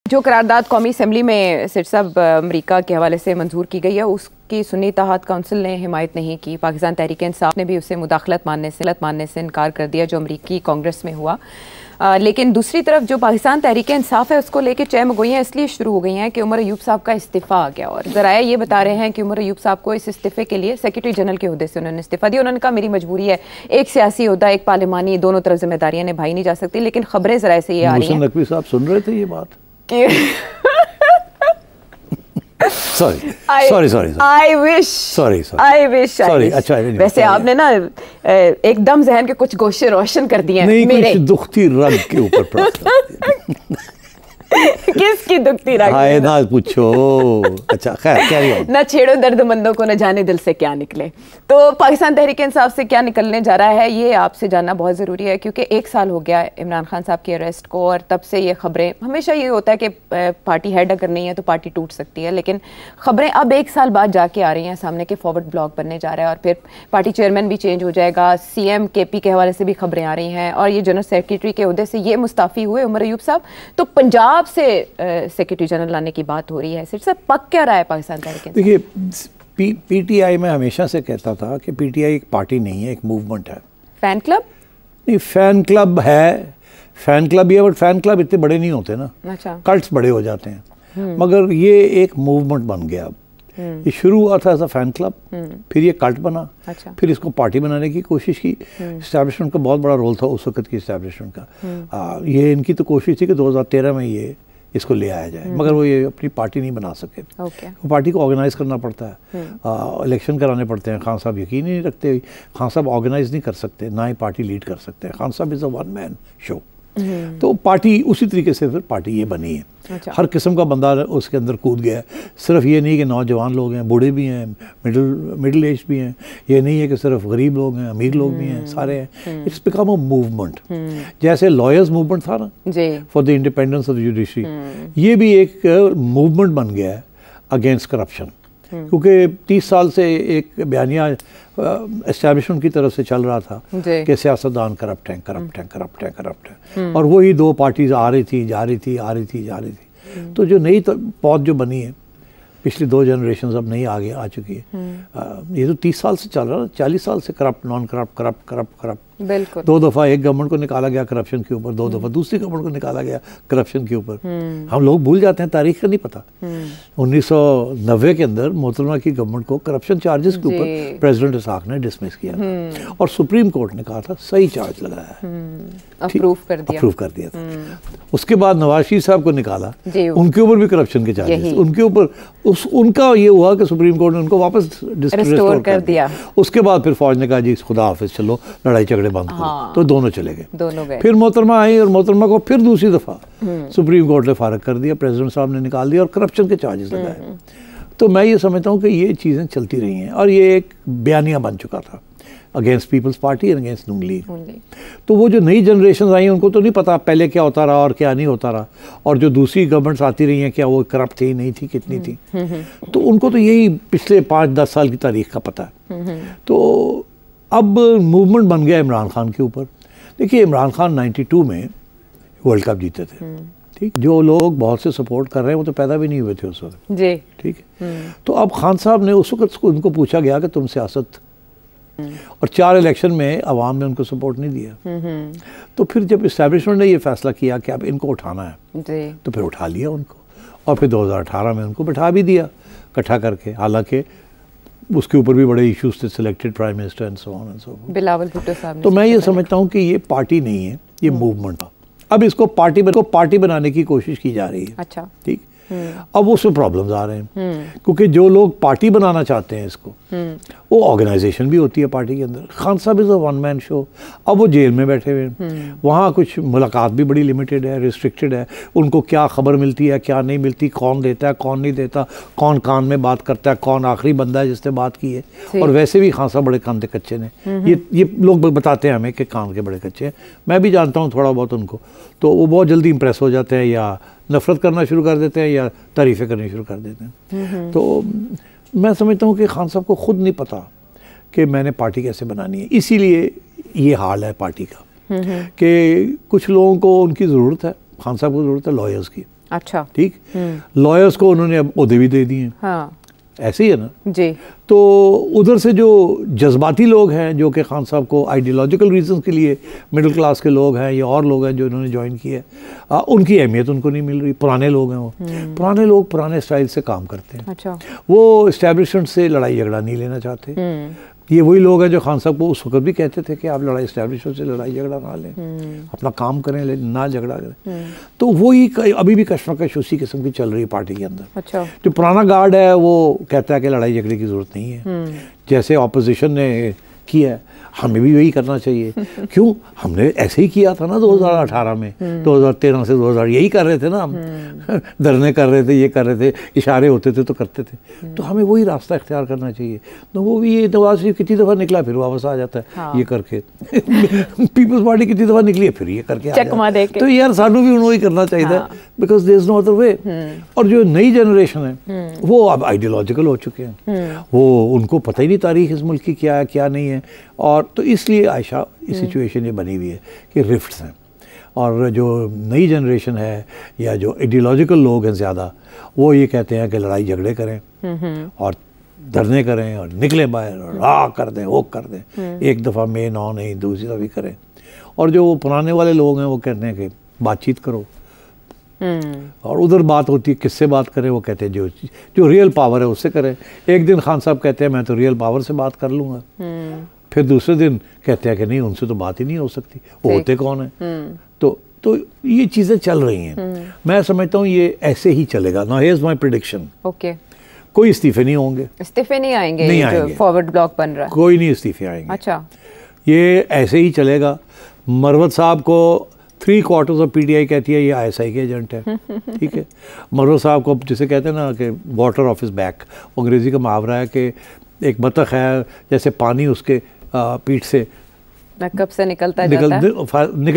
जो करारदाद कौमी असम्बली में सिरसा अमरीका के हवाले से मंजूर की गई है उसकी सुन्नी इत्तेहाद काउंसिल ने हिमायत नहीं की। पाकिस्तान तहरीक इंसाफ ने भी उसे मुदाखलत मानने से इनकार कर दिया जो अमरीकी कांग्रेस में हुआ। लेकिन दूसरी तरफ जो पाकिस्तान तहरीक इंसाफ है उसको लेकर चहमगोइयाँ इसलिए शुरू हो गई हैं कि उमर अयूब साहब का इस्तीफ़ा आ गया और ज़राया ये बता रहे हैं कि उमर अयूब साहब को इस इस्तीफ़े के लिए सेक्रेटरी जनरल के ओहदे से उन्होंने इस्तीफ़ा दिया। उन्होंने कहा मेरी मजबूरी है, एक सियासी ओहदा एक पार्लिमानी, दोनों तरफ जिम्मेदारियाँ निभाई नहीं जा सकती। लेकिन खबरें ज़राए से ये आ रही हैं। नकवी साहब सुन रहे थे ये बात? अच्छा वैसे आपने ना एकदम जहन के कुछ गोशे रोशन कर दिए हैं मेरे दुखती रग के ऊपर किसकी दुखती रग? ना पूछो। अच्छा खैर क्या न छेड़ो दर्दमंदों को, न जाने दिल से क्या निकले। तो पाकिस्तान तहरीक इंसाफ से क्या निकलने जा रहा है ये आपसे जानना बहुत ज़रूरी है क्योंकि 1 साल हो गया इमरान खान साहब की अरेस्ट को और तब से ये खबरें, हमेशा ये होता है कि पार्टी हेड अगर नहीं है तो पार्टी टूट सकती है, लेकिन खबरें अब 1 साल बाद जाके आ रही हैं सामने के फॉरवर्ड ब्लॉक बनने जा रहा है और फिर पार्टी चेयरमैन भी चेंज हो जाएगा। CM KP के हवाले से भी खबरें आ रही हैं और ये जनरल सेक्रेटरी के ओहदे से ये मुस्ताफ़ी हुए उमर अयूब साहब, तो पंजाब से सेक्रेटरी जनरल लाने की बात हो रही है। सिर्फ पक क्या रहा है पाकिस्तान तहरीक? देखिए PTI में हमेशा से कहता था कि PTI एक पार्टी नहीं है, एक मूवमेंट है। फैन क्लब नहीं, फैन क्लब है, फैन क्लब ये, बट फैन क्लब इतने बड़े नहीं होते ना। अच्छा। कल्ट्स बड़े हो जाते हैं, मगर ये एक मूवमेंट बन गया। अब ये शुरू हुआ था एज अ फैन क्लब, फिर ये कल्ट बना। अच्छा। फिर इसको पार्टी बनाने की कोशिश की। इस्टेब्लिशमेंट का बहुत बड़ा रोल था उस वक्त की इस्टेब्लिशमेंट का। ये इनकी तो कोशिश थी कि 2013 में ये इसको ले आया जाए, मगर वो ये अपनी पार्टी नहीं बना सके। वो पार्टी को ऑर्गेनाइज करना पड़ता है, इलेक्शन कराने पड़ते हैं। खान साहब यकीन ही नहीं रखते, खान साहब ऑर्गेनाइज नहीं कर सकते, ना ही पार्टी लीड कर सकते हैं। खान साहब is a one man show. तो पार्टी उसी तरीके से फिर पार्टी ये बनी है। अच्छा। हर किस्म का बंदा उसके अंदर कूद गया है। सिर्फ ये नहीं कि नौजवान लोग हैं, बूढ़े भी हैं, मिडिल एज भी हैं। ये नहीं है कि सिर्फ गरीब लोग हैं, अमीर लोग भी हैं, सारे हैं। It's become a movement. जैसे लॉयर्स मूवमेंट था ना for the independence of the judiciary, ये भी एक मूवमेंट बन गया है अगेंस्ट करप्शन। क्योंकि 30 साल से एक बयानिया एस्टैब्लिशमेंट की तरफ से चल रहा था कि सियासतदान करप्ट हैं, करप्ट हैं, करप्ट हैं, करप्ट हैं, और वही 2 पार्टीज आ रही थी, जा रही थी, आ रही थी, जा रही थी। तो जो नई पौध जो बनी है, पिछली 2 जनरेशन अब नई आगे आ चुकी है। ये तो 30 साल से चल रहा है, 40 साल से corrupt, non corrupt, corrupt, corrupt, corrupt. बिल्कुल। 2 दफ़ा एक गवर्नमेंट को निकाला गया करप्शन के ऊपर, 2 दफ़ा दूसरी गवर्नमेंट को निकाला गया करप्शन के ऊपर। हम लोग भूल जाते हैं, तारीख का नहीं पता। 1990 के अंदर मोहतरमा की गवर्नमेंट को करप्शन चार्जेस के ऊपर प्रेसिडेंट इसाक ने डिसमिस किया और सुप्रीम कोर्ट ने कहा था सही चार्ज लगाया है, अप्रूव कर दिया था। उसके बाद नवाज शरीफ साहब को निकाला, उनके ऊपर भी करप्शन के चार्जेस, उनके ऊपर उनका ये हुआ कि सुप्रीम कोर्ट ने उनको वापस रिस्टोर कर दिया। उसके बाद फिर फौज ने कहा जी खुदा हाफिज, चलो लड़ाई झगड़े बंद करो। तो दोनों चले गए। फिर मोहतरमा आई और मोहतरमा को फिर दूसरी दफा सुप्रीम कोर्ट ने फारग कर दिया, प्रेसिडेंट साहब ने निकाल दिया और करप्शन के चार्जेस लगाए। तो मैं ये समझता हूँ कि ये चीज़ें चलती रही हैं और ये एक बयानिया बन चुका था against peoples party and against Noon league. तो वो जो नई जनरेशन आई उनको तो नहीं पता पहले क्या होता रहा और क्या नहीं होता रहा, और जो दूसरी गवर्नमेंट्स आती रही हैं क्या वो करप्ट थी नहीं थी, कितनी थी, तो उनको तो यही पिछले 5-10 साल की तारीख का पता है। तो अब मूवमेंट बन गया इमरान खान के ऊपर। देखिए इमरान खान 92 में वर्ल्ड कप जीते थे, ठीक। जो लोग बहुत से सपोर्ट कर रहे हैं वो तो पैदा भी नहीं हुए थे उस वक्त जी, ठीक है। तो अब खान साहब ने उस वक्त उनको पूछा गया कि तुम सियासत, और 4 इलेक्शन में अवाम ने उनको सपोर्ट नहीं दिया। तो फिर जब इस्टेब्लिशमेंट ने ये फैसला किया कि अब इनको उठाना है जी, तो फिर उठा लिया उनको, और फिर 2018 में उनको बिठा भी दिया इकट्ठा करके। हालांकि उसके ऊपर भी बड़े इश्यूज थे, selected prime minister and so on and so fourth. Bilawal Bhutto साहब। तो मैं ये समझता हूँ कि ये पार्टी नहीं है, ये मूवमेंट था। अब इसको पार्टी बनाने की कोशिश की जा रही है। अच्छा, ठीक। अब उसमें प्रॉब्लम्स आ रहे हैं क्योंकि जो लोग पार्टी बनाना चाहते हैं इसको, वो ऑर्गेनाइजेशन भी होती है पार्टी के अंदर। खान साहब is a one man show. अब वो जेल में बैठे हुए हैं, वहाँ कुछ मुलाकात भी बड़ी लिमिटेड है, रिस्ट्रिक्टेड है। उनको क्या खबर मिलती है क्या नहीं मिलती, कौन देता है कौन नहीं देता, कौन कान में बात करता है, कौन आखिरी बंदा है जिसने बात की है। और वैसे भी खान साहब बड़े कान के कच्चे ने, ये लोग बताते हैं हमें कि कान के बड़े कच्चे हैं। मैं भी जानता हूँ थोड़ा बहुत उनको, तो वो बहुत जल्दी इंप्रेस हो जाते हैं, या नफरत करना शुरू कर देते हैं या तारीफ़ें करनी शुरू कर देते हैं। तो मैं समझता हूँ कि खान साहब को खुद नहीं पता कि मैंने पार्टी कैसे बनानी है। इसीलिए ये हाल है पार्टी का कि कुछ लोगों को उनकी ज़रूरत है, खान साहब को ज़रूरत है लॉयर्स की, अच्छा, ठीक। लॉयर्स को उन्होंने अब ओहदे भी दे दिए। हाँ, ऐसे ही है ना जी। तो उधर से जो जज्बाती लोग हैं, जो कि खान साहब को आइडियोलॉजिकल रीजंस के लिए, मिडिल क्लास के लोग हैं या और लोग हैं जो इन्होंने ज्वाइन किए, उनकी अहमियत उनको नहीं मिल रही। पुराने लोग हैं वो, पुराने लोग पुराने स्टाइल से काम करते हैं। अच्छा। वो इस्टेब्लिशमेंट से लड़ाई झगड़ा नहीं लेना चाहते। ये वही लोग हैं जो खान साहब को उस वक्त भी कहते थे कि आप लड़ाई इस्टेब्लिशमेंट से लड़ाई झगड़ा ना लें, अपना काम करें लेकिन ना झगड़ा करें। तो वही अभी भी कश्मकश उसी किस्म की चल रही है पार्टी के अंदर। अच्छा। जो पुराना गार्ड है वो कहता है कि लड़ाई झगड़े की जरूरत नहीं है, जैसे ऑपोजिशन ने किया है हमें भी वही करना चाहिए। क्यों? हमने ऐसे ही किया था ना 2018 में, 2013 से 2000 यही कर रहे थे ना हम। धरने कर रहे थे, ये कर रहे थे, इशारे होते थे तो करते थे। तो हमें वही रास्ता इख्तियार करना चाहिए। तो वो भी ये नवाज शरीफ कितनी दफ़ा निकला फिर वापस आ जाता है। हाँ। ये करके पीपल्स पार्टी कितनी दफ़ा निकली है फिर ये करके आ जाता। तो यार सानू भी उन्होंने करना चाहिए था, because there is no other way. और जो नई जनरेशन है वो अब आइडियोलॉजिकल हो चुके हैं, वो उनको पता ही नहीं तारीख इस मुल्क की क्या है क्या नहीं है। और तो इसलिए आयशा इस सिचुएशन ये बनी हुई है कि रिफ्ट्स हैं। और जो नई जनरेशन है या जो आइडियोलॉजिकल लोग हैं ज़्यादा, वो ये कहते हैं कि लड़ाई झगड़े करें और धरने करें और निकले बाहर और कर दें, वो कर दें, एक दफ़ा में नौ नहीं दूसरी दफ़ा भी करें। और जो पुराने वाले लोग हैं वो कहते हैं कि बातचीत करो। और उधर बात होती है किससे बात करें, वो कहते हैं जो रियल पावर है उससे करें। एक दिन खान साहब कहते हैं मैं तो रियल पावर से बात कर लूँगा, फिर दूसरे दिन कहते हैं कि नहीं उनसे तो बात ही नहीं हो सकती, वो होते कौन है। तो ये चीज़ें चल रही हैं। मैं समझता हूँ ये ऐसे ही चलेगा। Now here's my prediction. Okay. कोई इस्तीफे नहीं होंगे, इस्तीफे नहीं आएंगे, नहीं आएंगे। फॉरवर्ड ब्लॉक बन रहा है, कोई नहीं इस्तीफे आएंगे। अच्छा, ये ऐसे ही चलेगा। मरवत साहब को 3/4 ऑफ PTI कहती है ये ISI के एजेंट है। ठीक है, मरवत साहब को जिसे कहते हैं ना कि वाटर ऑफ हिज बैक, अंग्रेजी का मुहावरा है कि एक बतख है जैसे पानी उसके पीठ से कब से निकल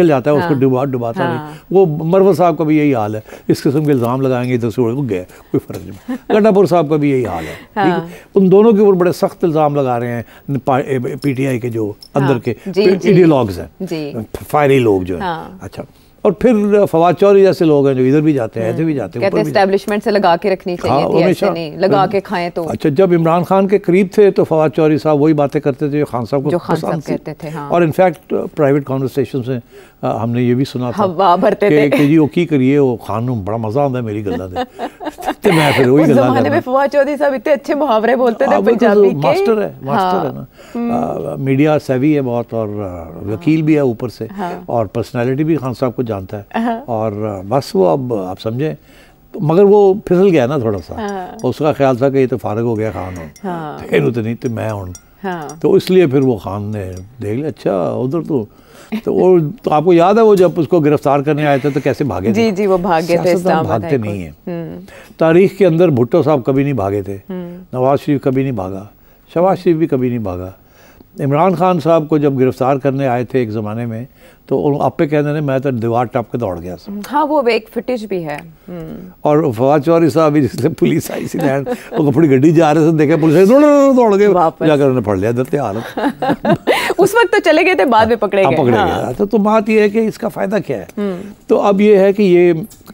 जाता है, उसको डुबाता नहीं। वो मरवत साहब का भी यही हाल है। इस किस्म के इल्ज़ाम लगाएंगे इधर से उड़ गए, कोई फ़र्क नहीं। गंडापुर साहब का भी यही हाल है। ठीक है, उन दोनों के ऊपर बड़े सख्त इल्ज़ाम लगा रहे हैं PTI के जो अंदर के आइडियोलॉग्स हैं, फायरी लोग जो हैं। अच्छा, और फिर फवाद चौधरी जैसे लोग हैं जो इधर भी जाते हैं, ऐसे भी जाते हैं, कहते हैं एस्टेब्लिशमेंट से लगा के रखनी चाहिए थी, ऐसे नहीं लगा के खाएं तो। अच्छा, जब इमरान खान के करीब थे तो फवाद चौधरी साहब वही बातें करते थे जो खान साहब को पसंद कहते थे। हाँ। और इनफैक्ट प्राइवेट कॉन्वर्सेशन में हमने ये भी सुना था भरते थे कि जी वो की करिए, वो खान में बड़ा मजा आता है मेरी गल्ला दे। तो मैं फिर वही गल्ला ज़माने में फवाद चौधरी साहब इतने अच्छे मुहावरे बोलते थे पंजाबी के। मास्टर है ना, मीडिया सेवी है बहुत, और वकील भी है ऊपर से, और पर्सनैलिटी भी खान साहब को जानता है। और बस वो अब आप समझे, मगर वो फिसल गया ना थोड़ा सा। उसका ख्याल था कि ये तो फारिग हो गया खान हो, तो नहीं तो मैं हूँ। तो इसलिए फिर वो खान ने देख लिया, अच्छा उधर तो आपको याद है वो जब उसको गिरफ्तार करने आए थे तो कैसे भागे थे? जी वो भागे थे। भागते नहीं है तारीख के अंदर। भुट्टो साहब कभी नहीं भागे थे, नवाज शरीफ कभी नहीं भागा, शहबाज शरीफ भी कभी नहीं भागा। इमरान खान साहब को जब गिरफ्तार करने आए थे एक ज़माने में, तो आप पे कहने मैं तो दीवार टप के दौड़ गया। हाँ, वो एक फिटिश भी है। और फवाद चौधरी साहब भी जिससे पुलिस आई सी लैंड, वो अपनी गड्डी जा रहे थे, देखे पुलिस दौड़ गए, जाकर उन्हें पढ़ लिया दत्ते हालत। उस वक्त तो चले गए थे, बाद में पकड़े गए। तो बात ये है कि इसका फ़ायदा क्या है? तो अब ये है कि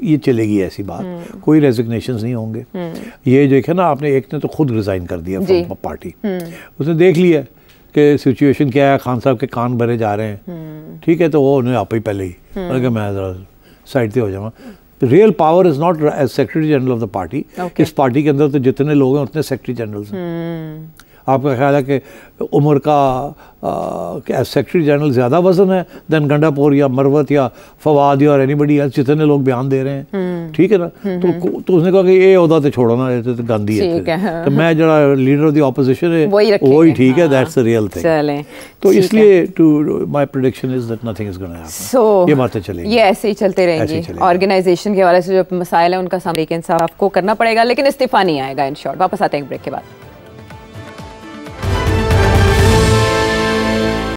ये चलेगी ऐसी बात, कोई रेजिग्नेशन नहीं होंगे। ये जो है ना, आपने एक ने तो खुद रिज़ाइन कर दिया पार्टी, उसने देख लिया कि सिचुएशन क्या है, खान साहब के कान भरे जा रहे हैं। ठीक है, तो वो उन्हें आप ही पहले ही मैं ज़रा साइड से हो जाऊँगा। Real power is not as secretary general of the party. इस पार्टी के अंदर तो जितने लोग हैं उतने सेक्रेटरी जनरल्स हैं। आपका ख्याल है कि उम्र का सेक्रेटरी जनरल ज़्यादा वजन है दैन गंडापुर या मरवत या फवाद या एनीबडी एल्स जितने लोग बयान दे रहे हैं? ठीक है ना। तो उसने कहा कि ये ओहदा तो छोड़ो ना, ये तो गांधी है, तो मैं जरा लीडर ऑफ द ऑपोजिशन है वही ठीक है, दैट्स द रियल थिंग। तो इसलिए to my prediction is that nothing is gonna happen. ये बातें चलेंगी, ये ऐसे ही चलते रहेंगी। ऑर्गेनाइजेशन के हवाले से जो मसाइल है उनका सामने इंसाफ को करना पड़ेगा, लेकिन इस्तीफा नहीं आएगा इन शॉर्ट। वापस आते हैं एक ब्रेक के बाद।